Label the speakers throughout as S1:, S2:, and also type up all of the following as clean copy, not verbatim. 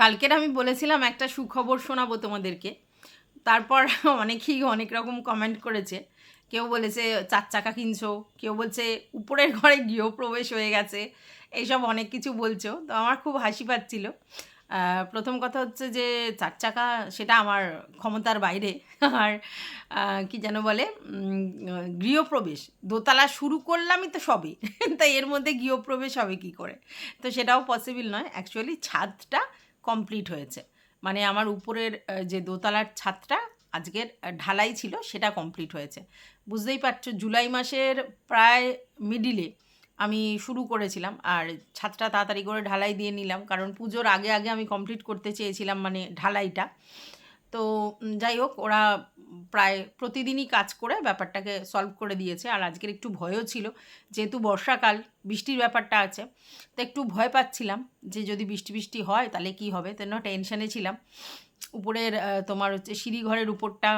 S1: কালকের আমি বলেছিলাম একটা সুখবর শোনাবো তোমাদেরকে। তারপর অনেকেই অনেক রকম কমেন্ট করেছে। কেউ বলেছে ৪ চাকা কিনছো, কেউ বলছে উপরের ঘরে গৃহপ্রবেশ হয়ে গেছে। এইসব অনেক কিছু বলছো। তো আমার খুব হাসি পাচ্ছিল। প্রথম কথা হচ্ছে যে ৪ চাকা সেটা আমার ক্ষমতার বাইরে। আর কি যেন বলে গৃহপ্রবেশ দোতলা শুরু করলামই তো সবে। তাই এর মধ্যে গৃহপ্রবেশ হবে কী করে? তো সেটাও পসিবল নয়। অ্যাকচুয়ালি ছাদটা কমপ্লিট হয়েছে। মানে আমার উপরের যে দোতলার ছাদটা আজকের ঢালাই ছিল সেটা কমপ্লিট হয়েছে। বুঝতেই পারছো জুলাই মাসের প্রায় মিডিলে আমি শুরু করেছিলাম, আর ছাদটা তাড়াতাড়ি করে ঢালাই দিয়ে নিলাম, কারণ পুজোর আগে আগে আমি কমপ্লিট করতে চেয়েছিলাম মানে ঢালাইটা। তো যাই হোক, ওরা প্রায় প্রতিদিনই কাজ করে ব্যাপারটাকে সলভ করে দিয়েছে। আর আজকের একটু ভয়ও ছিল, যেহেতু বর্ষাকাল, বৃষ্টির ব্যাপারটা আছে, তো একটু ভয় পাচ্ছিলাম যে যদি বৃষ্টি বৃষ্টি হয় তাহলে কি হবে, তো টেনশানে ছিলাম। উপরের তোমার হচ্ছে সিঁড়িঘরের উপরটা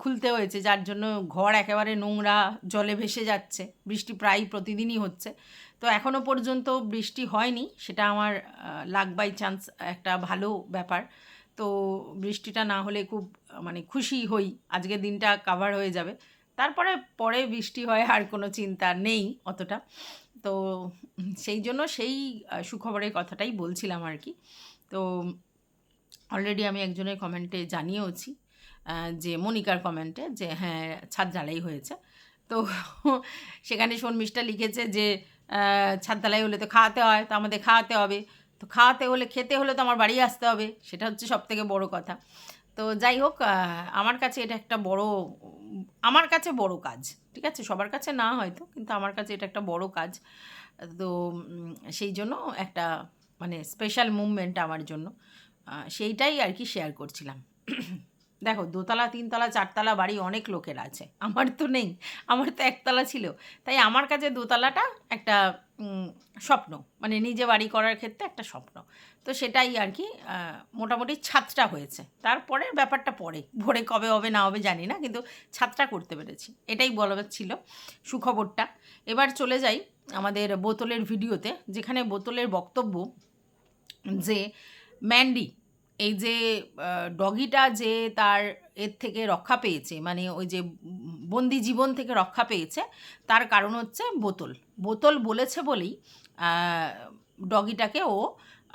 S1: খুলতে হয়েছে, যার জন্য ঘর একেবারে নোংরা জলে ভেসে যাচ্ছে। বৃষ্টি প্রায় প্রতিদিনই হচ্ছে। তো এখনও পর্যন্ত বৃষ্টি হয়নি, সেটা আমার লাক বাই চান্স একটা ভালো ব্যাপার। তো বৃষ্টিটা না হলে খুব মানে খুশি হই, আজকের দিনটা কাভার হয়ে যাবে। তারপরে পরে বৃষ্টি হয় আর কোনো চিন্তা নেই অতটা। তো সেই জন্য সেই সুখবরের কথাটাই বলছিলাম আর কি। তো অলরেডি আমি একজনের কমেন্টে জানিয়েওছি, যে মনিকার কমেন্টে, যে হ্যাঁ ছাদ ঢালাই হয়েছে। তো সেখানে শর্মিষ্ঠা লিখেছে যে ছাদ ঢালাই হলে তো খাওয়াতে হয়, তো আমাদের খাওয়াতে হবে। তো খাওয়াতে হলে, খেতে হলে তো আমার বাড়ি আসতে হবে, সেটা হচ্ছে সবথেকে বড় কথা। তো যাই হোক, আমার কাছে এটা একটা বড়, আমার কাছে বড় কাজ। ঠিক আছে, সবার কাছে না হয়তো, কিন্তু আমার কাছে এটা একটা বড় কাজ। তো সেই জন্য একটা মানে স্পেশাল মুভমেন্ট আমার জন্য। সেইটাই আর কি শেয়ার করছিলাম। দেখো, দোতলা, তিনতলা, চারতলা বাড়ি অনেক লোকের আছে, আমার তো নেই। আমার তো একতলা ছিল। তাই আমার কাছে দোতলাটা একটা স্বপ্ন, মানে নিজে বাড়ি করার ক্ষেত্রে একটা স্বপ্ন। তো সেটাই আর কি, মোটামুটি ছাদটা হয়েছে। তারপরের ব্যাপারটা পরে, ভোরে কবে হবে না হবে জানি না, কিন্তু ছাদটা করতে পেরেছি, এটাই বলার ছিল সুখবরটা। এবার চলে যাই আমাদের বোতলের ভিডিওতে, যেখানে বোতলের বক্তব্য যে ম্যান্ডি, এই যে ডগিটা যে তার এর থেকে রক্ষা পেয়েছে, মানে ওই যে বন্দি জীবন থেকে রক্ষা পেয়েছে, তার কারণ হচ্ছে বোতল। বোতল বলেছে বলেই ডগিটাকে ও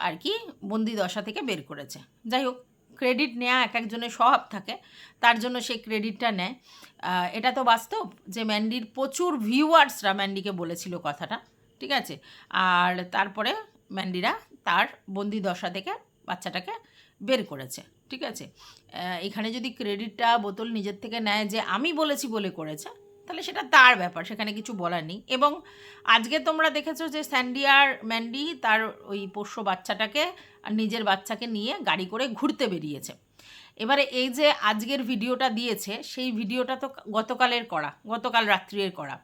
S1: আর কি বন্দি দশা থেকে বের করেছে। যাই হোক, ক্রেডিট নেওয়া এক একজনের স্বভাব থাকে, তার জন্য সেই ক্রেডিটটা নেয়। এটা তো বাস্তব যে ম্যান্ডির প্রচুর ভিউয়ার্সরা ম্যান্ডিকে বলেছিল কথাটা, ঠিক আছে। আর তারপরে ম্যান্ডিরা তার বন্দি দশা থেকে বাচ্চাটাকে বের করেছে, ঠিক আছে। এখানে যদি ক্রেডিটটা বোতল নিজের থেকে নেয় যে আমি বলেছি বলে করেছে, তাহলে সেটা তার ব্যাপার, সেখানে কিছু বলার নেই। এবং আজকে তোমরা দেখেছো যে স্যান্ডি আর ম্যান্ডি তার ওই পোষ্য বাচ্চাটাকে আর নিজের বাচ্চাকে নিয়ে গাড়ি করে ঘুরতে বেরিয়েছে। এবারে এই যে আজকের ভিডিওটা দিয়েছে, সেই ভিডিওটা তো গতকালের করা, গতকাল রাত্রির করা।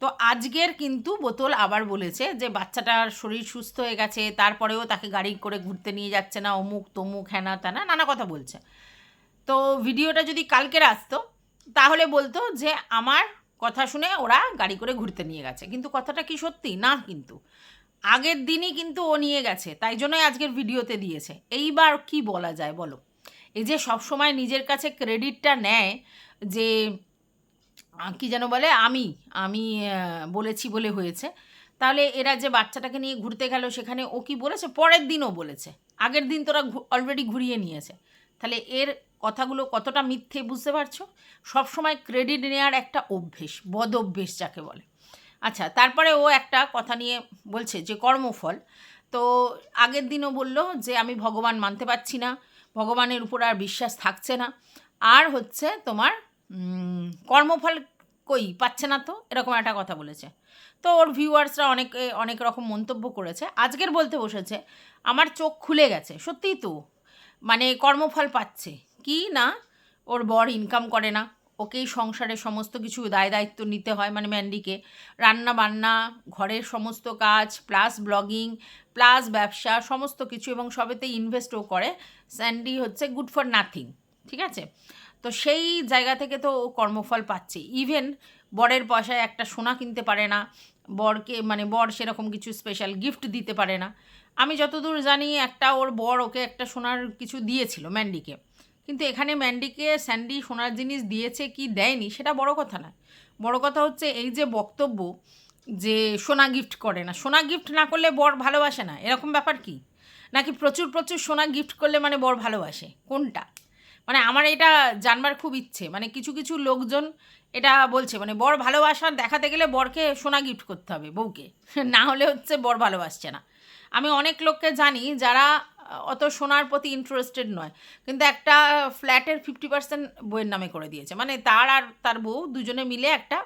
S1: তো আজকের কিন্তু বোতল আবার বলেছে যে বাচ্চাটার শরীর সুস্থ হয়ে গেছে, তারপরেও তাকে গাড়ি করে ঘুরতে নিয়ে যাচ্ছে না, অমুক তমুক হ্যানা ত্যানা নানা কথা বলছে। তো ভিডিওটা যদি কালকের আসতো, তাহলে বলতো যে আমার কথা শুনে ওরা গাড়ি করে ঘুরতে নিয়ে গেছে। কিন্তু কথাটা কি সত্যি না? কিন্তু আগের দিনই কিন্তু ও নিয়ে গেছে, তাই জন্যই আজকের ভিডিওতে দিয়েছে। এইবার কি বলা যায় বলো? এই যে সবসময় নিজের কাছে ক্রেডিটটা নেয়, যে কি যেন বলে, আমি আমি বলেছি বলে হয়েছে। তাহলে এরা যে বাচ্চাটাকে নিয়ে ঘুরতে গেল, সেখানে ও কি বলেছে? পরের দিনও বলেছে, আগের দিন তোরা অলরেডি ঘুরিয়ে নিয়েছে। তাহলে এর কথাগুলো কতটা মিথ্যে বুঝতে পারছো? সবসময় ক্রেডিট নেওয়ার একটা অভ্যেস, বদ অভ্যেস যাকে বলে। আচ্ছা, তারপরে ও একটা কথা নিয়ে বলছে যে কর্মফল। তো আগের দিনও বলল যে আমি ভগবান মানতে পারছি না, ভগবানের উপর আর বিশ্বাস থাকছে না, আর হচ্ছে তোমার কর্মফল কই পাচ্ছে না, তো এরকম একটা কথা বলেছে। তো ওর ভিউয়ার্সরা অনেকে অনেক রকম মন্তব্য করেছে। আজকের বলতে বসেছে আমার চোখ খুলে গেছে, সত্যিই তো, মানে কর্মফল পাচ্ছে কি না। ওর বর ইনকাম করে না, ওকেই সংসারের সমস্ত কিছু দায় দায়িত্ব নিতে হয়, মানে ম্যান্ডিকে। রান্না বান্না, ঘরের সমস্ত কাজ, প্লাস ব্লগিং, প্লাস ব্যবসা, সমস্ত কিছু, এবং সবেতে ইনভেস্টও করে। স্যান্ডি হচ্ছে গুড ফর নাথিং, ঠিক আছে। তো সেই জায়গা থেকে তো ও কর্মফল পাচ্ছে। ইভেন বরের পয়সায় একটা সোনা কিনতে পারে না, বরকে মানে বর সেরকম কিছু স্পেশাল গিফট দিতে পারে না। আমি যতদূর জানি একটা ওর বর ওকে একটা সোনার কিছু দিয়েছিল ম্যান্ডিকে, কিন্তু এখানে ম্যান্ডিকে স্যান্ডি সোনার জিনিস দিয়েছে কি দেয়নি সেটা বড় কথা না। বড় কথা হচ্ছে এই যে বক্তব্য যে সোনা গিফট করে না, সোনা গিফট না করলে বর ভালোবাসে না, এরকম ব্যাপার কি? নাকি প্রচুর প্রচুর সোনা গিফট করলে মানে বর ভালোবাসে, কোনটা? মানে আমার এটা জানবার খুব ইচ্ছে। মানে কিছু কিছু লোকজন এটা বলছে মানে বর ভালোবাসার দেখাতে গেলে বরকে সোনা গিফট করতে হবে বউকে, না হলে হচ্ছে বর ভালোবাসছে না। আমি অনেক লোককে জানি যারা অত সোনার প্রতি ইন্টারেস্টেড নয়, কিন্তু একটা ফ্ল্যাটের 50% বউয়ের নামে করে দিয়েছে। মানে তার আর তার বউ দুজনে মিলে একটা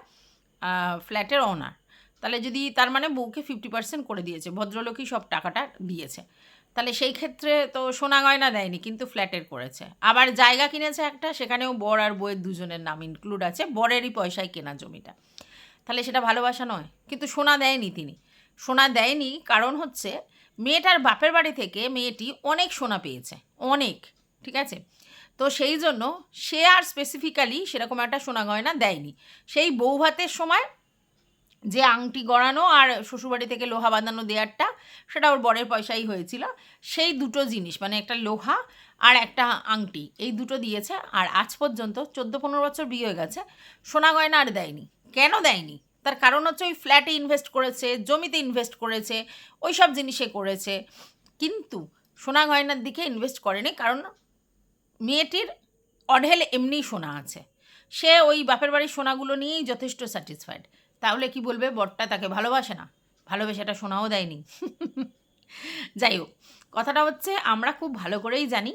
S1: ফ্ল্যাটের ওনার। তাহলে যদি তার মানে বউকে 50% করে দিয়েছে, ভদ্রলোকই সব টাকাটা দিয়েছে, তাহলে সেই ক্ষেত্রে তো সোনা গয়না দেয়নি, কিন্তু ফ্ল্যাটের করেছে। আবার জায়গা কিনেছে একটা, সেখানেও বর আর বউয়ের দুজনের নাম ইনক্লুড আছে, বরেরই পয়সায় কেনা জমিটা। তাহলে সেটা ভালোবাসা নয়? কিন্তু সোনা দেয়নি তিনি। সোনা দেয়নি কারণ হচ্ছে মেয়েটার বাপের বাড়ি থেকে মেয়েটি অনেক সোনা পেয়েছে, অনেক, ঠিক আছে? তো সেই জন্য সে আর স্পেসিফিক্যালি সেরকম একটা সোনা গয়না দেয়নি। সেই বৌভাতের সময় যে আংটি গড়ানো আর শ্বশুরবাড়ি থেকে লোহা বাঁধানো দেয়ারটা, সেটা ওর বরের পয়সাই হয়েছিল। সেই দুটো জিনিস মানে একটা লোহা আর একটা আংটি, এই দুটো দিয়েছে। আর আজ পর্যন্ত 14-15 বছর বিয়ে হয়ে গেছে, সোনা গয়না আর দেয়নি। কেন দেয়নি? তার কারণ হচ্ছে ওই ফ্ল্যাটে ইনভেস্ট করেছে, জমিতে ইনভেস্ট করেছে, ওই সব জিনিসে করেছে, কিন্তু সোনা গয়নার দিকে ইনভেস্ট করেনি। কারণ মেয়েটির অঢেল এমনিই সোনা আছে, সে ওই বাপের বাড়ির সোনাগুলো নিয়েই যথেষ্ট স্যাটিসফাইড। তাহলে কি বলবে বরটা তাকে ভালোবাসে না? ভালোবেসেটা সোনাও দেয়নি। যাই হোক, কথাটা হচ্ছে আমরা খুব ভালো করেই জানি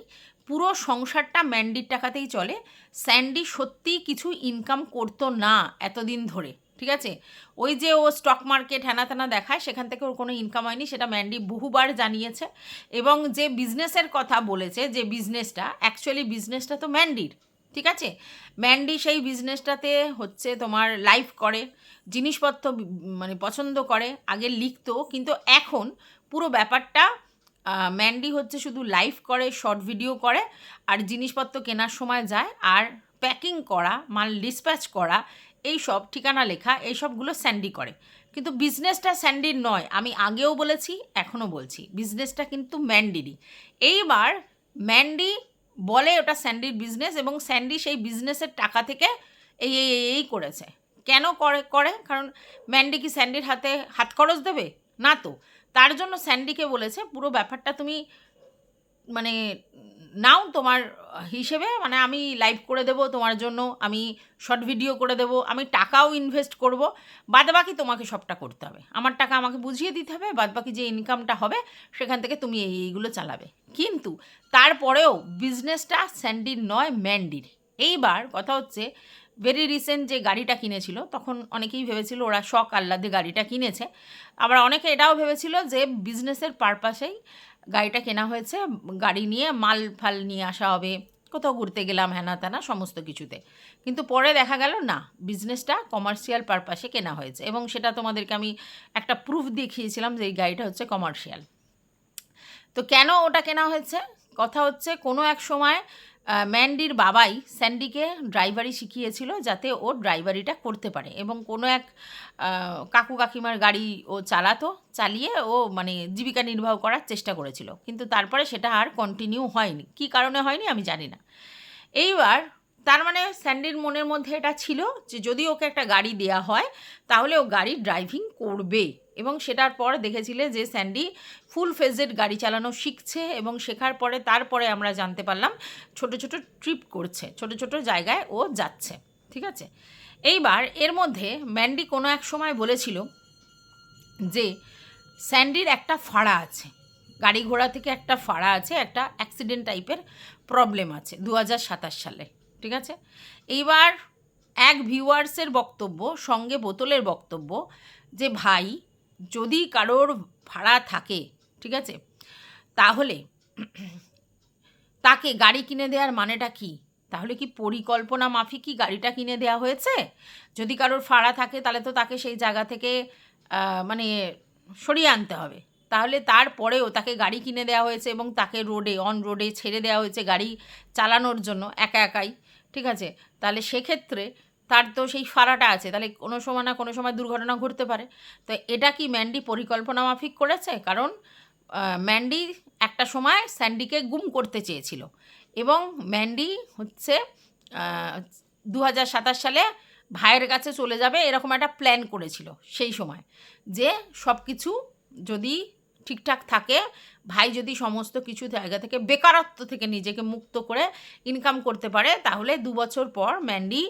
S1: পুরো সংসারটা ম্যান্ডির টাকাতেই চলে। স্যান্ডি সত্যিই কিছু ইনকাম করতো না এতদিন ধরে, ঠিক আছে? ওই যে ও স্টক মার্কেট হ্যানা ত্যানা দেখায়, সেখান থেকে ওর কোনো ইনকাম হয়নি, সেটা ম্যান্ডি বহুবার জানিয়েছে। এবং যে বিজনেসের কথা বলেছে, যে বিজনেসটা অ্যাকচুয়ালি বিজনেসটা তো ম্যান্ডির, ঠিক আছে? ম্যান্ডি সেই বিজনেসটাতে হচ্ছে তোমার লাইভ করে, জিনিসপত্র মানে পছন্দ করে, আগে লিখতো, কিন্তু এখন পুরো ব্যাপারটা ম্যান্ডি হচ্ছে শুধু লাইভ করে, শর্ট ভিডিও করে, আর জিনিসপত্র কেনার সময় যায়, আর প্যাকিং করা, মাল ডিসপ্যাচ করা, এই সব ঠিকানা লেখা, এই সবগুলো স্যান্ডি করে। কিন্তু বিজনেসটা স্যান্ডির নয়, আমি আগেও বলেছি এখনও বলছি, বিজনেসটা কিন্তু ম্যান্ডিরই। এইবার ম্যান্ডি বলে ওটা স্যান্ডির বিজনেস, এবং স্যান্ডি সেই বিজনেসের টাকা থেকে এই করেছে। কেন করে? কারণ ম্যান্ডি কি স্যান্ডির হাতে হাত খরচ দেবে? না তো। তার জন্য স্যান্ডিকে বলেছে পুরো ব্যাপারটা তুমি মানে নাও তোমার হিসেবে, মানে আমি লাইভ করে দেবো তোমার জন্য, আমি শর্ট ভিডিও করে দেবো, আমি টাকাও ইনভেস্ট করব, বাদবাকি তোমাকে সবটা করতে হবে, আমার টাকা আমাকে বুঝিয়ে দিতে হবে, বাদবাকি যে ইনকামটা হবে সেখান থেকে তুমি এইগুলো চালাবে। কিন্তু তারপরেও বিজনেসটা স্যান্ডির নয়, ম্যান্ডির। এইবার কথা হচ্ছে ভেরি রিসেন্ট যে গাড়িটা কিনেছিল, তখন অনেকেই ভেবেছিল ওরা শখ আহ্লাদে গাড়িটা কিনেছে, আবার অনেকে এটাও ভেবেছিল যে বিজনেসের পারপাসেই গাড়িটা কেনা হয়েছে, গাড়ি নিয়ে মাল ফাল নিয়ে আসা হবে, কোথাও ঘুরতে গেলাম হ্যানা ত্যানা সমস্ত কিছুতে। কিন্তু পরে দেখা গেল না, বিজনেসটা কমার্শিয়াল পারপাসে কেনা হয়েছে, এবং সেটা তোমাদেরকে আমি একটা প্রুফ দেখিয়েছিলাম যে এই গাড়িটা হচ্ছে কমার্শিয়াল। তো কেন ওটা কেনা হয়েছে? কথা হচ্ছে কোনো এক সময় ম্যান্ডির বাবাই স্যান্ডিকে ড্রাইভারি শিখিয়েছিল যাতে ও ড্রাইভারিটা করতে পারে, এবং কোনো এক কাকু কাকিমার গাড়ি ও চালিয়ে ও মানে জীবিকা নির্বাহ করার চেষ্টা করেছিল, কিন্তু তারপরে সেটা আর কন্টিনিউ হয়নি। কী কারণে হয়নি আমি জানি না। এইবার তার মানে স্যান্ডির মনের মধ্যে এটা ছিল যে যদি ওকে একটা গাড়ি দেয়া হয় তাহলে ও গাড়ি ড্রাইভিং করবে, এবং সেটার পর দেখেছিলে যে স্যান্ডি ফুল ফেজেড গাড়ি চালানো শিখছে, এবং শেখার পরে তারপরে আমরা জানতে পারলাম ছোট ছোট ট্রিপ করছে, ছোট ছোট জায়গায় ও যাচ্ছে, ঠিক আছে? এইবার এর মধ্যে ম্যান্ডি কোনো এক সময় বলেছিল যে স্যান্ডির একটা ফাড়া আছে, গাড়ি ঘোড়া থেকে একটা ফাড়া আছে, একটা অ্যাক্সিডেন্ট টাইপের প্রবলেম আছে 2027 সালে, ঠিক আছে? এইবার এক ভিউয়ার্সের বক্তব্য সঙ্গে বোতলের বক্তব্য যে ভাই যদি কারোর ভাড়া থাকে, ঠিক আছে, তাহলে তাকে গাড়ি কিনে দেওয়ার মানেটা কি? তাহলে কি পরিকল্পনা মাফিকই গাড়িটা কিনে দেওয়া হয়েছে? যদি কারোর ভাড়া থাকে তাহলে তো তাকে সেই জায়গা থেকে মানে সরিয়ে আনতে হবে। তাহলে তারপরেও তাকে গাড়ি কিনে দেওয়া হয়েছে এবং তাকে অন রোডে ছেড়ে দেওয়া হয়েছে গাড়ি চালানোর জন্য একা একাই, ঠিক আছে? তাহলে সেক্ষেত্রে তার তো সেই ফাড়াটা আছে, তাহলে কোনো সময় না কোনো সময় দুর্ঘটনা ঘটতে পারে। তো এটা কি ম্যান্ডি পরিকল্পনা মাফিক করেছে? কারণ ম্যান্ডি একটা সময় স্যান্ডিকে গুম করতে চেয়েছিল এবং ম্যান্ডি হচ্ছে 2027 সালে ভাইয়ের কাছে চলে যাবে এরকম একটা প্ল্যান করেছিল সেই সময়, যে সব কিছু যদি ঠিকঠাক থাকে, ভাই যদি সমস্ত কিছু জায়গা থেকে বেকারত্ব থেকে নিজেকে মুক্ত করে ইনকাম করতে পারে, তাহলে 2 বছর পর ম্যান্ডি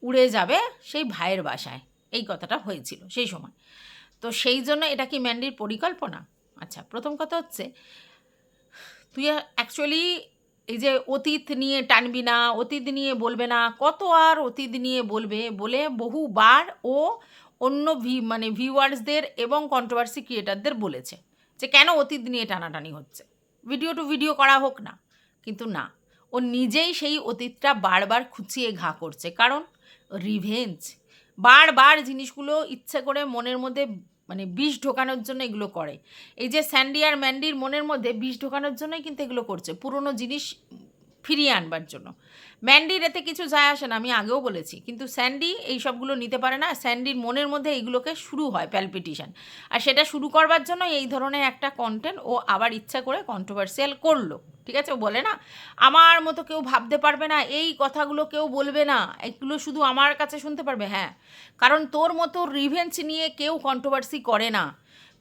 S1: উড়ে যাবে সেই ভাইয়ের বাসায়। এই কথাটা হয়েছিল সেই সময়। তো সেই জন্য এটা কি ম্যান্ডির পরিকল্পনা? আচ্ছা, প্রথম কথা হচ্ছে তুই অ্যাকচুয়ালি এই যে অতীত নিয়ে টানবি না, অতীত নিয়ে বলবে না, কত আর অতীত নিয়ে বলবে বলে বহুবার ও অন্য ভিউয়ার্সদের এবং কন্ট্রোভার্সি ক্রিয়েটারদের বলেছে যে কেন অতীত নিয়ে টানাটানি হচ্ছে, ভিডিও টু ভিডিও করা হোক না। কিন্তু না, ও নিজেই সেই অতীতটা বারবার খুঁচিয়ে ঘা করছে, কারণ রিভেঞ্জ। বারবার জিনিসগুলো ইচ্ছে করে মনের মধ্যে বিষ ঢোকানোর জন্য এগুলো করে। এই যে স্যান্ডি আর ম্যান্ডির মনের মধ্যে বিষ ঢোকানোর জন্যই কিন্তু এগুলো করছে, পুরনো জিনিস ফিরিয়ে আনবার জন্য। ম্যান্ডির এতে কিছু যায় আসে না, আমি আগেও বলেছি, কিন্তু স্যান্ডি এই সবগুলো নিতে পারে না। স্যান্ডির মনের মধ্যে এইগুলোকে শুরু হয় প্যালপিটেশন, আর সেটা শুরু করবার জন্য এই ধরনের একটা কন্টেন্ট ও আবার ইচ্ছা করে কন্ট্রোভার্সিয়াল করলো। ঠিক আছে, ও বলে না আমার মতো কেউ ভাবতে পারবে না, এই কথাগুলো কেউ বলবে না, এগুলো শুধু আমার কাছে শুনতে পারবে। হ্যাঁ, কারণ তোর মতো রিভেঞ্জ নিয়ে কেউ কন্ট্রোভার্সি করে না।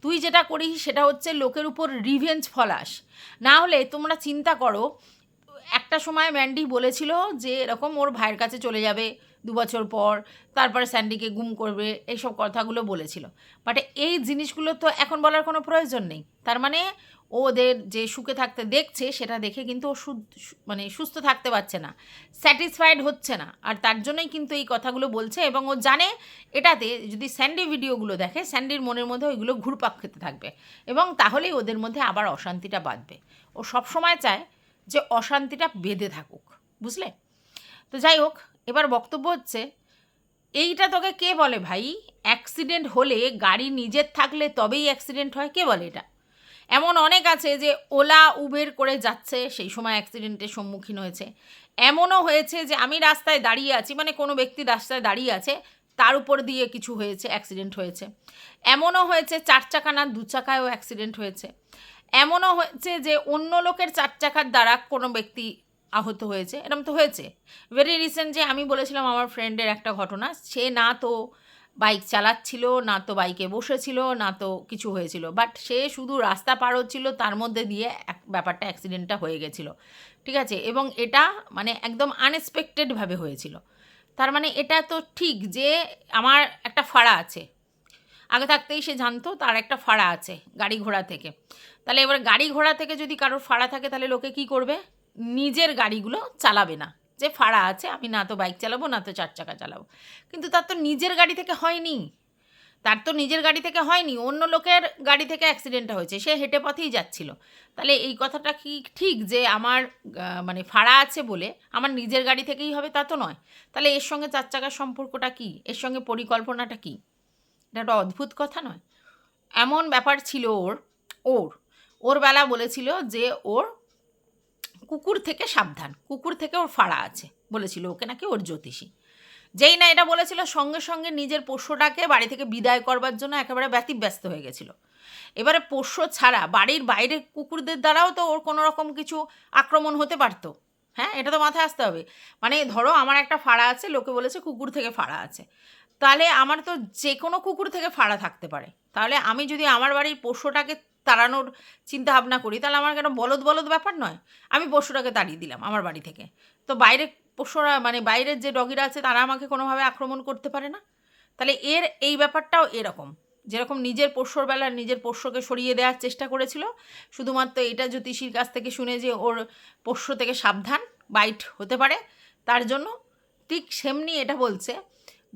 S1: তুই যেটা করিস সেটা হচ্ছে লোকের উপর রিভেঞ্জ ফলাস। না হলে তোমরা চিন্তা করো, একটা সময় ম্যান্ডি বলেছিল যে এরকম ওর ভাইয়ের কাছে চলে যাবে 2 বছর পর, তারপরে স্যান্ডিকে গুম করবে, এইসব কথাগুলো বলেছিল। বাট এই জিনিসগুলো তো এখন বলার কোনো প্রয়োজন নেই। তার মানে ওদের যে সুখে থাকতে দেখছে সেটা দেখে কিন্তু ও সুস্থ থাকতে পারছে না, স্যাটিসফাইড হচ্ছে না, আর তার জন্যই কিন্তু এই কথাগুলো বলছে। এবং ও জানে এটাতে যদি স্যান্ডি ভিডিওগুলো দেখে, স্যান্ডির মনের মধ্যে ওইগুলো ঘুরপাক খেতে থাকবে এবং তাহলেই ওদের মধ্যে আবার অশান্তিটা বাঁধবে। ও সবসময় চায় যে অশান্তিটা বেঁধে থাকুক, বুঝলে? তো যাই হোক, এবার বক্তব্য হচ্ছে এইটা তোকে কে বলে ভাই? অ্যাক্সিডেন্ট হলে গাড়ি নিজের থাকলে তবেই অ্যাক্সিডেন্ট হয়, কে বলে এটা? এমন অনেক আছে যে ওলা উবের করে যাচ্ছে, সেই সময় অ্যাক্সিডেন্টের সম্মুখীন হয়েছে। এমনও হয়েছে যে আমি রাস্তায় দাঁড়িয়ে আছি, কোনো ব্যক্তি রাস্তায় দাঁড়িয়ে আছে, তার উপর দিয়ে কিছু হয়েছে, অ্যাক্সিডেন্ট হয়েছে। এমনও হয়েছে 4 চাকা না 2 চাকায়ও অ্যাক্সিডেন্ট হয়েছে। এমনও হয়েছে যে অন্য লোকের 4 চাকার দ্বারা কোনো ব্যক্তি আহত হয়েছে, এরকম তো হয়েছে। ভেরি রিসেন্ট যে আমি বলেছিলাম আমার ফ্রেন্ডের একটা ঘটনা, সে না তো বাইক চালাচ্ছিল, না তো বাইকে বসেছিল, না তো কিছু হয়েছিল, বাট সে শুধু রাস্তা পার হচ্ছিল, তার মধ্যে দিয়ে ব্যাপারটা অ্যাক্সিডেন্টটা হয়ে গেছিলো। ঠিক আছে, এবং এটা একদম আনএক্সপেক্টেডভাবে হয়েছিল। তার মানে এটা তো ঠিক যে আমার একটা ফাড়া আছে, আগে থাকতেই সে জানতো তার একটা ফাড়া আছে গাড়ি ঘোড়া থেকে। তাহলে এবার গাড়ি ঘোড়া থেকে যদি কারোর ফাড়া থাকে, তাহলে লোকে কি করবে? নিজের গাড়িগুলো চালাবে না, যে ফাড়া আছে আমি না তো বাইক চালাবো না তো 4 চাকা চালাবো। কিন্তু তার তো নিজের গাড়ি থেকে হয়নি, অন্য লোকের গাড়ি থেকে অ্যাক্সিডেন্টটা হয়েছে, সে হেঁটে পথেই যাচ্ছিল। তাহলে এই কথাটা কি ঠিক যে আমার ফাড়া আছে বলে আমার নিজের গাড়ি থেকেই হবে? তা তো নয়। তাহলে এর সঙ্গে 4 চাকার সম্পর্কটা কী? এর সঙ্গে পরিকল্পনাটা কী? এটা একটা অদ্ভুত কথা নয়? এমন ব্যাপার ছিল ওর বেলা বলেছিল যে ওর কুকুর থেকে সাবধান, কুকুর থেকে ওর ফাড়া আছে বলেছিল ওকে, নাকি ওর জ্যোতিষী। যেই না এটা বলেছিল, সঙ্গে সঙ্গে নিজের পোষ্যটাকে বাড়ি থেকে বিদায় করবার জন্য একেবারে ব্যতিব্যস্ত হয়ে গেছিল। এবারে পোষ্য ছাড়া বাড়ির বাইরে কুকুরদের দ্বারাও তো ওর কোনো রকম কিছু আক্রমণ হতে পারতো। হ্যাঁ, এটা তো মাথায় আসতে হবে। ধরো আমার একটা ফাড়া আছে, লোকে বলেছে কুকুর থেকে ফাড়া আছে, তাহলে আমার তো যে কোনো কুকুর থেকে ফাড়া থাকতে পারে। তাহলে আমি যদি আমার বাড়ির পোষ্যটাকে তাড়ানোর চিন্তা ভাবনা করি, তাহলে আমার কেন বলদ ব্যাপার নয়? আমি পশুটাকে তাড়িয়ে দিলাম আমার বাড়ি থেকে, তো বাইরে পোষ্যরা বাইরের যে ডগিরা আছে তারা আমাকে কোনোভাবে আক্রমণ করতে পারে না। তাহলে এই ব্যাপারটাও এরকম, যেরকম নিজের পোষ্যর বেলা নিজের পোষ্যকে সরিয়ে দেওয়ার চেষ্টা করেছিল শুধুমাত্র এটা জ্যোতিষীর কাছ থেকে শুনে যে ওর পোষ্য থেকে সাবধান, বাইট হতে পারে, তার জন্য। ঠিক সেমনি এটা বলছে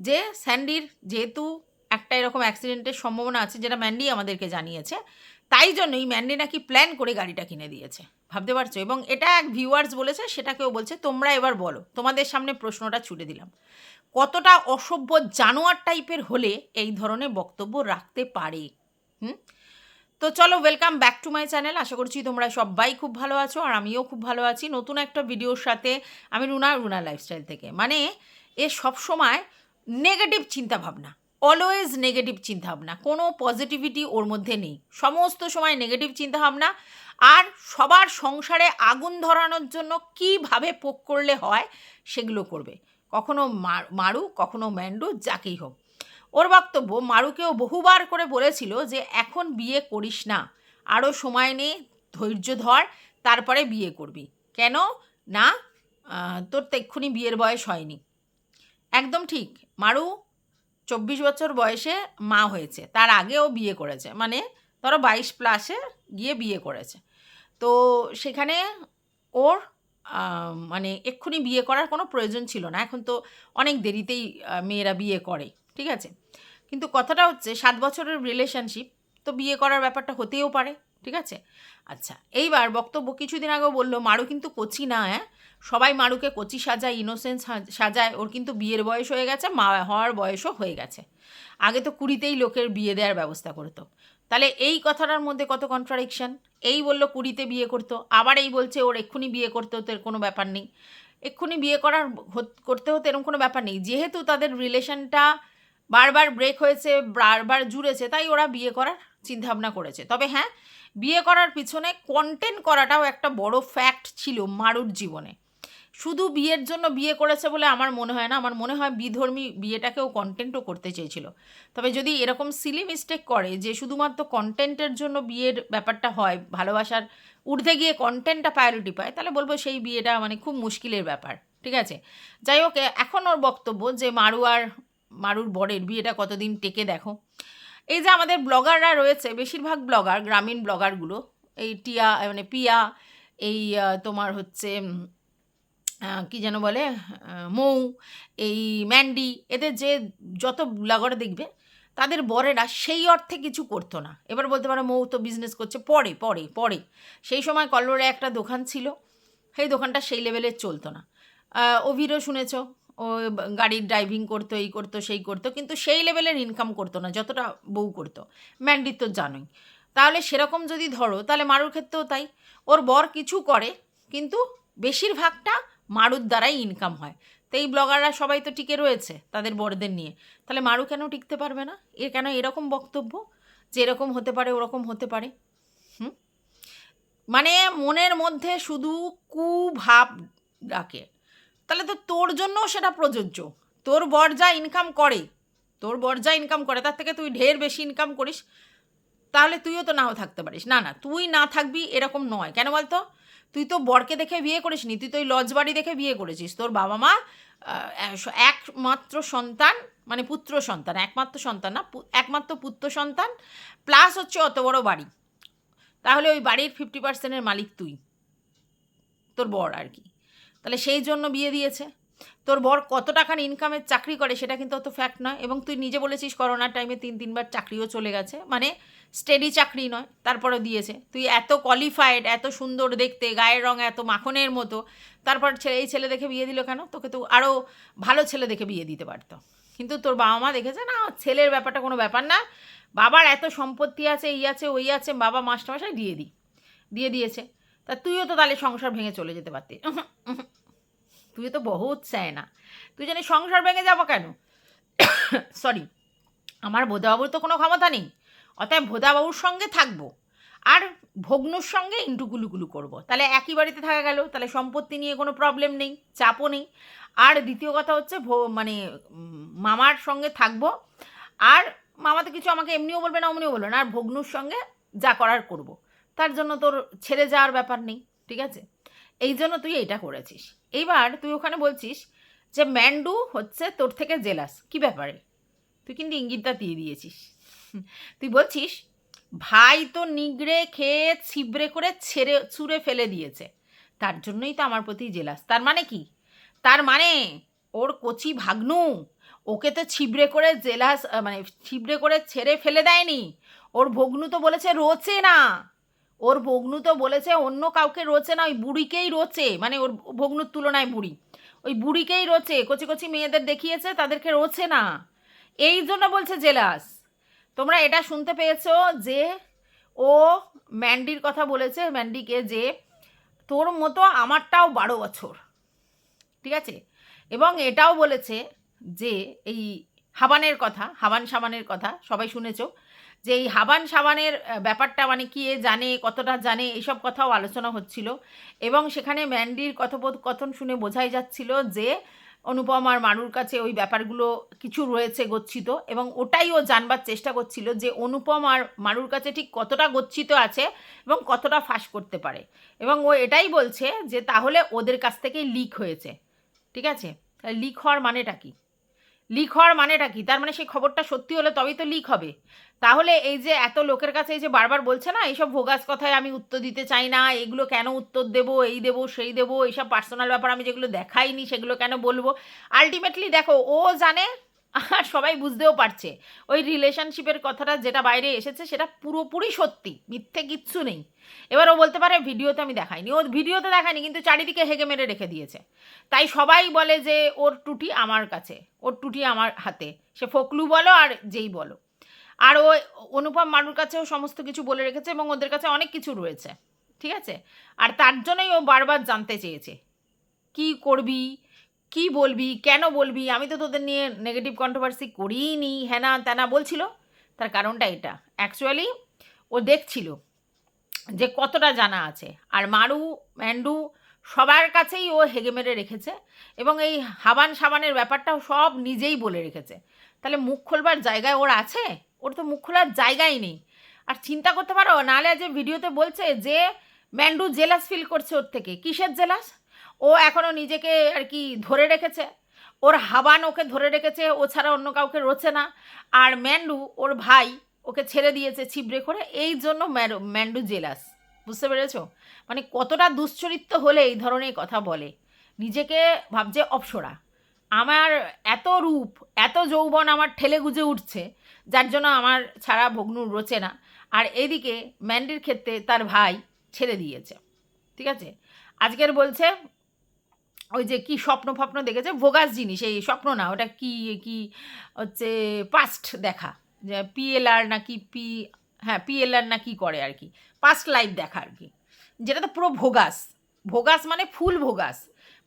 S1: যে স্যান্ডির যেহেতু একটা এরকম অ্যাক্সিডেন্টের সম্ভাবনা আছে, যেটা ম্যান্ডি আমাদেরকে জানিয়েছে, তাই জন্যই ম্যান্ডি নাকি প্ল্যান করে গাড়িটা কিনে দিয়েছে। ভাবতে পারছো? এবং এটা এক ভিউয়ার্স বলেছে, সেটাকেও বলছে। তোমরা এবার বলো, তোমাদের সামনে প্রশ্নটা ছুড়ে দিলাম, কতটা অসভ্য জানোয়ার টাইপের হলে এই ধরনের বক্তব্য রাখতে পারে? তো চলো, welcome back to my channel. আশা করছি তোমরা সবাই খুব ভালো আছো, আর আমিও খুব ভালো আছি। নতুন একটা ভিডিওর সাথে আমি রুনা লাইফস্টাইল থেকে। এ সবসময় নেগেটিভ চিন্তাভাবনা, অলওয়েজ নেগেটিভ চিন্তাভাবনা, কোনো পজিটিভিটি ওর মধ্যে নেই, সমস্ত সময় নেগেটিভ চিন্তাভাবনা। আর সবার সংসারে আগুন ধরানোর জন্য কিভাবে পোক করলে হয় সেগুলো করবে, কখনো মারু কখনো ম্যান্ডু যাকেই হোক। ওর বক্তব্য, মারুকেও বহুবার করে বলেছিল যে এখন বিয়ে করিস না, আরও সময় নে, ধৈর্য ধর, তারপরে বিয়ে করবি। কেন না, তোর তো এক্ষুনি বিয়ের বয়স হয়নি। একদম ঠিক, মারু 24 বছর বয়সে মা হয়েছে, তার আগেও বিয়ে করেছে, মানে ধরো 22+ গিয়ে বিয়ে করেছে। তো সেখানে ওর মানে এক্ষুনি বিয়ে করার কোনো প্রয়োজন ছিল না, এখন তো অনেক দেরিতেই মেয়েরা বিয়ে করে, ঠিক আছে। কিন্তু কথাটা হচ্ছে 7 বছরের রিলেশনশিপ, তো বিয়ে করার ব্যাপারটা হতেও পারে, ঠিক আছে। আচ্ছা, এইবার বক্তব্য, কিছুদিন আগেও বললো মারু কিন্তু কচি না, হ্যাঁ, সবাই মারুকে কচি সাজায়, ইনোসেন্স সাজায়, ওর কিন্তু বিয়ের বয়স হয়ে গেছে, মা হওয়ার বয়সও হয়ে গেছে। আগে তো 20তেই লোকের বিয়ে দেওয়ার ব্যবস্থা করতো। তাহলে এই কথাটার মধ্যে কত কন্ট্রাডিকশন। এই বললো 20তে বিয়ে করতো, আবার এই বলছে ওর এক্ষুনি বিয়ে করতে হতো, এর কোনো ব্যাপার নেই। এক্ষুনি বিয়ে করতে হতো এরকম কোনো ব্যাপার নেই, যেহেতু তাদের রিলেশনটা বারবার ব্রেক হয়েছে, বারবার জুড়েছে, তাই ওরা বিয়ে করার চিন্তাভাবনা করেছে। তবে হ্যাঁ, বিয়ে করার পিছনে কন্টেন্ট করাটাও একটা বড় ফ্যাক্ট ছিল মারুর জীবনে। শুধু বিয়ের জন্য বিয়ে করেছে বলে আমার মনে হয় না, আমার মনে হয় বিধর্মী বিয়েটাকেও কন্টেন্টও করতে চেয়েছিল। তবে যদি এরকম সিলি মিস্টেক করে যে শুধুমাত্র কন্টেন্টের জন্য বিয়ের ব্যাপারটা হয়, ভালোবাসার ঊর্ধ্বে গিয়ে কন্টেন্টটা প্রায়োরিটি পায়, তাহলে বলবো সেই বিয়েটা মানে খুব মুশকিলের ব্যাপার, ঠিক আছে। যাই হোক, এখন ওর বক্তব্য যে মারুর বরের বিয়েটা কতদিন টেকে দেখো। এই যে আমাদের ব্লগাররা রয়েছে, বেশিরভাগ ব্লগার, গ্রামীণ ব্লগারগুলো, এই টিয়া মানে পিয়া, এই তোমার হচ্ছে কি যেন বলে, মৌ, এই ম্যান্ডি, এদের যে যত ব্লগার দেখবে তাদের বরেরা সেই অর্থে কিছু করতো না। এবার বলতে পারো মৌ তো বিজনেস করছে, পরে পরে পরে সেই সময় কল্লোরে একটা দোকান ছিল, সেই দোকানটা সেই লেভেলের চলতো না। অভিরও শুনেছ, ও গাড়ির ড্রাইভিং করতো, এই করতো সেই করতো, কিন্তু সেই লেভেলের ইনকাম করতো না যতটা বউ করতো। ম্যান্ডির তো জানোই। তাহলে সেরকম যদি ধরো, তাহলে মারুর ক্ষেত্রেও তাই, ওর বর কিছু করে কিন্তু বেশিরভাগটা মারুর দ্বারাই ইনকাম হয়। তো এই ব্লগাররা সবাই তো টিকে রয়েছে তাদের বরদের নিয়ে, তাহলে মারু কেন টিকতে পারবে না? এর কেন এরকম বক্তব্য যে এরকম হতে পারে ওরকম হতে পারে? মানে মনের মধ্যে শুধু কুভাব ডাকে। তাহলে তো তোর জন্যও সেটা প্রযোজ্য। তোর বর যা ইনকাম করে, তার থেকে তুই ঢের বেশি ইনকাম করিস, তাহলে তুইও তো নাও থাকতে পারিস। না না, তুই না থাকবি এরকম নয়, কেন বলতো? তুই তো বরকে দেখে বিয়ে করিসনি, তুই তো ওই লজ বাড়ি দেখে বিয়ে করেছিস। তোর বাবা মা একমাত্র সন্তান, মানে পুত্র সন্তান, একমাত্র সন্তান না, একমাত্র পুত্র সন্তান, প্লাস হচ্ছে অত বড় বাড়ি। তাহলে ওই বাড়ির 50%-এর মালিক তুই, তোর বর আর কি। তাহলে সেই জন্য বিয়ে দিয়েছে। তোর বর কত টাকার ইনকামের চাকরি করে সেটা কিন্তু অত ফ্যাক্ট নয়, এবং তুই নিজে বলেছিস করোনার টাইমে 3-3বার চাকরিও চলে গেছে, মানে স্টেডি চাকরি নয়, তারপরে দিয়েছে। তুই এত কোয়ালিফাইড, এত সুন্দর দেখতে, গায়ের রঙ এত মাখনের মতো, তারপর এই ছেলে দেখে বিয়ে দিল কেন? তোকে তো আরও ভালো ছেলে দেখে বিয়ে দিতে পারতো। কিন্তু তোর বাবা মা দেখেছে না, ছেলের ব্যাপারটা কোনো ব্যাপার না, বাবার এত সম্পত্তি আছে, এই আছে ওই আছে, বাবা মাস্টারমশাই দিয়ে দিয়েছে। তা তুইও তো তাহলে সংসার ভেঙে চলে যেতে পারতি। তুই তো বহুত চায় না, তুই জানিস সংসার ভেঙে যাবো কেন? সরি, আমার ভোদাবাবুর তো কোনো ক্ষমতা নেই, অতএব ভোদাবাবুর সঙ্গে থাকবো আর ভগ্নুর সঙ্গে ইন্টুকুলুকুলু করবো, তাহলে একই বাড়িতে থাকা গেল, তাহলে সম্পত্তি নিয়ে কোনো প্রবলেম নেই, চাপও নেই। আর দ্বিতীয় কথা হচ্ছে মানে মামার সঙ্গে থাকবো, আর মামা তো কিছু আমাকে এমনিও বলবে না অমনিও বলবে না, আর ভগ্নুর সঙ্গে যা করার করব, তার জন্য তোর ছেড়ে যাওয়ার ব্যাপার নেই, ঠিক আছে। এই জন্য তুই এইটা করেছিস। এইবার তুই ওখানে বলছিস যে ম্যান্ডু হচ্ছে তোর থেকে জেলাস, কি ব্যাপারে? তুই কিন্তু ইঙ্গিতটা দিয়ে দিয়েছিস। তুই বলছিস ভাই তো নিগড়ে খেয়ে ছিবড়ে করে ছুঁড়ে ফেলে দিয়েছে, তার জন্যই তো আমার প্রতি জেলাস। তার মানে কি? তার মানে ওর কচি ভাগ্নু ওকে তো ছিবড়ে করে জেলাস, মানে ছিবড়ে করে ছেড়ে ফেলে দেয়নি। ওর ভগ্নু তো বলেছে রোচে না, ওর ভগ্নু তো বলেছে অন্য কাউকে রোচে না, ওই বুড়িকেই রোচে, মানে ওর ভগ্নুর তুলনায় বুড়ি, ওই বুড়িকেই রোচে, কচি কচি মেয়েদের দেখিয়েছে, তাদেরকে রোচে না, এই জন্য বলছে জেলাস। তোমরা এটা শুনতে পেয়েছো যে ও ম্যান্ডির কথা বলেছে, ম্যান্ডিকে, যে তোর মতো আমারটাও 12 বছর, ঠিক আছে। এবং এটাও বলেছে যে এই হাবানের কথা, হাবান সাবানের কথা সবাই শুনেছো, যে এই হাবান সাবানের ব্যাপারটা মানে কি এ জানে, কতটা জানে, এইসব কথাও আলোচনা হচ্ছিল। এবং সেখানে ম্যান্ডির কথোপকথন শুনে বোঝাই যাচ্ছিল যে অনুপম আর মারুর কাছে ওই ব্যাপারগুলো কিছু রয়েছে গচ্ছিত, এবং ওটাই ও জানবার চেষ্টা করছিল যে অনুপম আর মারুর কাছে ঠিক কতটা গচ্ছিত আছে এবং কতটা ফাঁস করতে পারে। এবং ও এটাই বলছে যে তাহলে ওদের কাছ থেকেই লিক হয়েছে। ঠিক আছে, লিক হওয়ার মানেটা কি? লিক হওয়ার মানেটা কি? তার মানে সেই খবরটা সত্যি হলে তবেই তো লিক হবে। তাহলে এই যে এত লোকের কাছে এই যে বারবার বলছে না এইসব ভোগাস কথায় আমি উত্তর দিতে চাই না, এগুলো কেন উত্তর দেবো, এই দেবো সেই দেবো, এইসব পার্সোনাল ব্যাপার আমি যেগুলো দেখাইনি সেগুলো কেন বলবো? আলটিমেটলি দেখো ও জানে, আর সবাই বুঝতেও পারছে ওই রিলেশনশিপের কথাটা যেটা বাইরে এসেছে সেটা পুরোপুরি সত্যি, মিথ্যে কিচ্ছু নেই। এবার ও বলতে পারে ভিডিওতে আমি দেখাইনি, ও ভিডিওতে দেখায়নি কিন্তু চারিদিকে হেগে মেরে রেখে দিয়েছে। তাই সবাই বলে যে ওর টুটি আমার কাছে, ওর টুটি আমার হাতে, সে ফকলু বলো আর যেই বলো। আর ও অনুপম মারুর কাছেও সমস্ত কিছু বলে রেখেছে এবং ওদের কাছে অনেক কিছু রয়েছে। ঠিক আছে, আর তার জন্যই ও বারবার জানতে চেয়েছে কি করবি, কি বলবি, কেন বলবি, আমি তো তোদের নিয়ে নেগেটিভ কন্ট্রোভার্সি করিই নি, হ্যানা ত্যানা বলছিল। তার কারণটা এটা অ্যাকচুয়ালি ও দেখছিল যে কতটা জানা আছে। আর মারু, ম্যান্ডু সবার কাছেই ও হেগে মেরে রেখেছে এবং এই হাবান সাবানের ব্যাপারটাও সব নিজেই বলে রেখেছে। তাহলে মুখ খোলবার জায়গায় ওর আছে? ওর তো মুখ খোলার জায়গাই নেই। আর চিন্তা করতে পারো, নাহলে যে ভিডিওতে বলছে যে ম্যান্ডু জেলাস ফিল করছে ওর থেকে, কিসের জেলাস? ও এখনও নিজেকে আর কি ধরে রেখেছে, ওর হাবান ওকে ধরে রেখেছে, ও ছাড়া অন্য কাউকে রোচে না। আর ম্যান্ডু ওর ভাই ওকে ছেড়ে দিয়েছে ছিবড়ে করে, এই জন্য ম্যান্ডু জেলাস। বুঝতে পেরেছ? মানে কতটা দুশ্চরিত্র হলে এই ধরনের কথা বলে, নিজেকে ভাবছে অপ্সরা, আমার এত রূপ এত যৌবন আমার ঠেলে গুজে উঠছে যার জন্য আমার ছাড়া ভগ্নুর রোচে না। আর এদিকে ম্যান্ডির ক্ষেত্রে তার ভাই ছেড়ে দিয়েছে। ঠিক আছে, আজকের বলছে ওই যে কি স্বপ্ন ফপ্ন দেখেছে, ভোগাস জিনিস, এই স্বপ্ন না, ওটা কি কি হচ্ছে পাস্ট দেখা, যে পিএলআর না কি হ্যাঁ পিএলআর না কি করে আর কি, পাস্ট লাইফ দেখা আর কি, যেটা তো পুরো ভোগাস। ভোগাস মানে ফুল ভোগাস,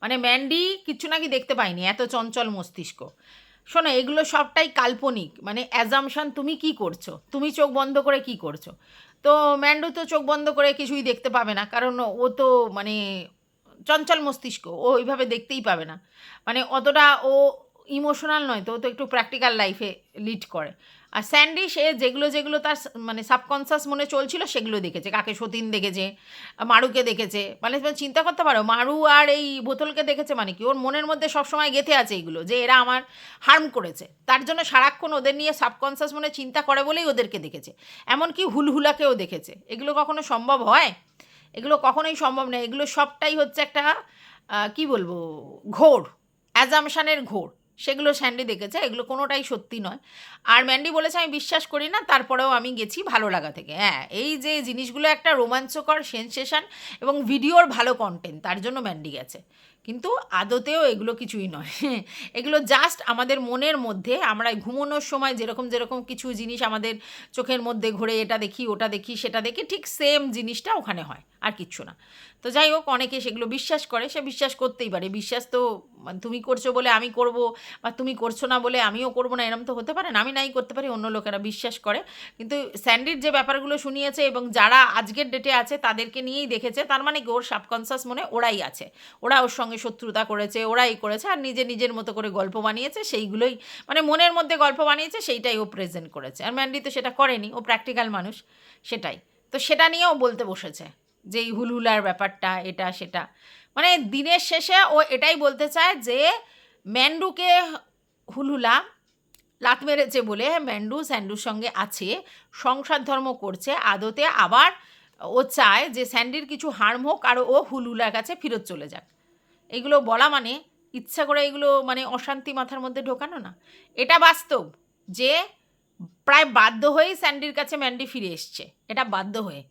S1: মানে ম্যান্ডি কিচ্ছু নাকি দেখতে পায়নি, এত চঞ্চল মস্তিষ্ক। শোনো, এগুলো সবটাই কাল্পনিক, মানে অ্যাজামশন। তুমি কি করছো, তুমি চোখ বন্ধ করে কি করছো? তো ম্যান্ডু তো চোখ বন্ধ করে কিছুই দেখতে পাবে না, কারণ ও তো মানে চঞ্চল মস্তিষ্ক, ও ওইভাবে দেখতেই পাবে না, মানে অতটা ও ইমোশনাল নয় তো, ও তো একটু প্র্যাকটিক্যাল লাইফে লিড করে। আর স্যান্ডি সে যেগুলো যেগুলো তার মানে সাবকনসিয়াস মনে চলছিল সেগুলো দেখেছে, কাকে সতীন দেখেছে, মারুকে দেখেছে, মানে তুমি চিন্তা করতে পারো মারু আর এই বোতলকে দেখেছে, মানে কি ওর মনের মধ্যে সবসময় গেঁথে আছে এইগুলো যে এরা আমার হার্ম করেছে, তার জন্য সারাক্ষণ ওদের নিয়ে সাবকনসিয়াস মনে চিন্তা করে বলেই ওদেরকে দেখেছে। এমনকি হুলহুলাকেও দেখেছে। এগুলো কখনো সম্ভব হয়? এগুলো কখনোই সম্ভব নয়। এগুলো সবটাই হচ্ছে একটা কি বলবো, ঘোর, অ্যাজামশানের ঘোর। সেগুলো স্যান্ডি দেখেছে, এগুলো কোনোটাই সত্যি নয়। আর ম্যান্ডি বলেছে আমি বিশ্বাস করি না, তারপরেও আমি গেছি ভালো লাগা থেকে। হ্যাঁ, এই যে জিনিসগুলো একটা রোমাঞ্চকর সেনসেশন এবং ভিডিওর ভালো কন্টেন্ট, তার জন্য ম্যান্ডি গেছে। কিন্তু আদতেও এগুলো কিছুই নয়। এগুলো জাস্ট আমাদের মনের মধ্যে, আমরা ঘুমানোর সময় যেরকম যেরকম কিছু জিনিস আমাদের চোখের মধ্যে ঘোরে, এটা দেখি ওটা দেখি সেটা দেখি, ঠিক সেম জিনিসটা ওখানে হয়, আর কিচ্ছু না। তো যাই হোক, অনেকে সেগুলো বিশ্বাস করে, সে বিশ্বাস করতেই পারে। বিশ্বাস তো তুমি করছো বলে আমি করব, বা তুমি করছো না বলে আমিও করবো না, এরম তো হতে পারে না। আমি নাই করতে পারি, অন্য লোকেরা বিশ্বাস করে। কিন্তু স্যান্ডির যে ব্যাপারগুলো শুনিয়েছে এবং যারা আজকের ডেটে আছে তাদেরকে নিয়েই দেখেছে, তার মানে কি ওর সাবকনসিয়াস মনে ওরাই আছে, ওরা ওর সঙ্গে শত্রুতা করেছে, ওরাই করেছে, আর নিজের মতো করে গল্প বানিয়েছে, সেইগুলোই মানে মনের মধ্যে গল্প বানিয়েছে, সেইটাই ও প্রেজেন্ট করেছে। আর ম্যান্ডি তো সেটা করেনি, ও প্র্যাকটিক্যাল মানুষ, সেটাই তো, সেটা নিয়েও বলতে বসেছে যে এই হুলহুলার ব্যাপারটা এটা সেটা। মানে দিনের শেষে ও এটাই বলতে চায় যে ম্যান্ডুকে হুলহুলা লাত মেরেছে বলে ম্যান্ডু স্যান্ডুর সঙ্গে আছে, সংসার ধর্ম করছে আদতে, আবার ও চায় যে স্যান্ডির কিছু হার্ম হোক আর ও হুলহুলার কাছে ফেরত চলে যাক। এগুলো বলা মানে ইচ্ছা করে এগুলো মানে অশান্তি মাথার মধ্যে ঢোকানো না। এটা বাস্তব যে প্রায় বাধ্য হয়েই স্যান্ডির কাছে ম্যান্ডি ফিরে এসছে, এটা বাধ্য হয়ে,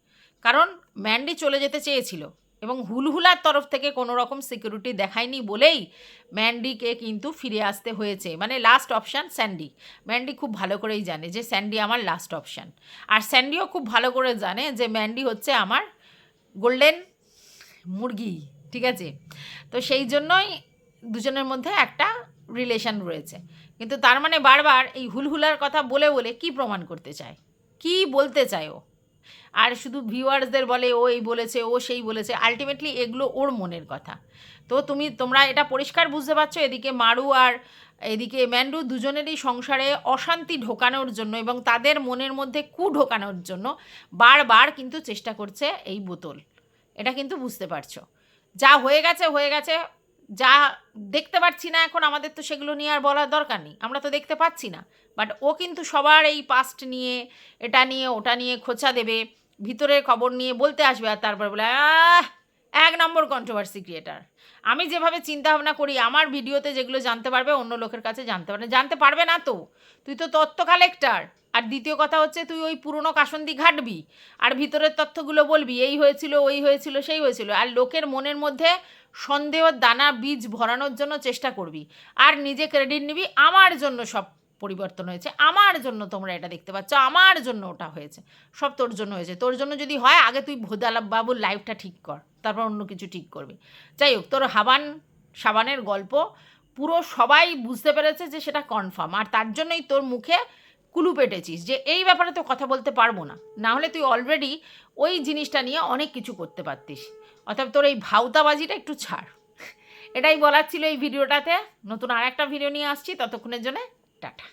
S1: কারণ ম্যান্ডি চলে যেতে চেয়েছিল এবং হুলহুলার তরফ থেকে কোনো রকম সিকিউরিটি দেখায়নি বলেই ম্যান্ডিকে কিন্তু ফিরে আসতে হয়েছে। মানে লাস্ট অপশান স্যান্ডি। ম্যান্ডি খুব ভালো করেই জানে যে স্যান্ডি আমার লাস্ট অপশান, আর স্যান্ডিও খুব ভালো করে জানে যে ম্যান্ডি হচ্ছে আমার গোল্ডেন মুরগি। ঠিক আছে, তো সেই জন্যই দুজনের মধ্যে একটা
S2: রিলেশন রয়েছে। কিন্তু তার মানে বারবার এই হুলহুলার কথা বলে বলে কি প্রমাণ করতে চায়, কি বলতে চায় ও? আর শুধু ভিউয়ার্সদের বলে ও এই বলেছে, ও সেই বলেছে, আলটিমেটলি এগুলো ওর মনের কথা। তো তোমরা এটা পরিষ্কার বুঝতে পারছো, এদিকে মারু আর এদিকে ম্যান্ডু দুজনেরই সংসারে অশান্তি ঢোকানোর জন্য এবং তাদের মনের মধ্যে ঢোকানোর জন্য বারবার কিন্তু চেষ্টা করছে এই বোতল। এটা কিন্তু বুঝতে পারছো। যা হয়ে গেছে হয়ে গেছে, যা দেখতে পাচ্ছি না এখন, আমাদের তো সেগুলো নিয়ে আর বলার দরকার নেই, আমরা তো দেখতে পাচ্ছি না। বাট ও কিন্তু সবার এই পাস্ট নিয়ে, এটা নিয়ে, ওটা নিয়ে খোঁচা দেবে, ভিতরের খবর নিয়ে বলতে আসবে, আর তারপর বলে এক নম্বর কন্ট্রোভার্সি ক্রিয়েটার। আমি যেভাবে চিন্তা ভাবনা করি, আমার ভিডিওতে যেগুলো জানতে পারবে অন্য লোকের কাছে জানতে পারবে না। তো তুই তো তথ্য কালেক্টর। আর দ্বিতীয় কথা হচ্ছে, তুই ওই পুরনো কাসন্দি ঘাটবি আর ভিতরের তথ্যগুলো বলবি, এই হয়েছিল, ওই হয়েছিল, সেই হয়েছিল, আর লোকের মনের মধ্যে সন্দেহর দানা বীজ ভরানোর জন্য চেষ্টা করবি, আর নিজে ক্রেডিট নিবি, আমার জন্য সব পরিবর্তন হয়েছে, আমার জন্য তোমরা এটা দেখতে পাচ্ছ, আমার জন্য ওটা হয়েছে, সব তোর জন্য হয়েছে। তোর জন্য যদি হয়, আগে তুই বাবুর লাইফটা ঠিক কর, তারপর অন্য কিছু ঠিক করবি। যাই হোক, তোর সাবানের গল্প পুরো সবাই বুঝতে পেরেছে যে সেটা কনফার্ম, আর তার জন্যই তোর মুখে কুলু পেটেছিস যে এই ব্যাপারে তো কথা বলতে পারবো না, না হলে তুই অলরেডি ওই জিনিসটা নিয়ে অনেক কিছু করতে পারতিস। অর্থাৎ তোর এই ভাউতাবাজিটা একটু ছাড়। এটাই বলার ছিল এই ভিডিওটাতে। নতুন আর একটা ভিডিও নিয়ে আসছি, ততক্ষণের জন্য টাটা।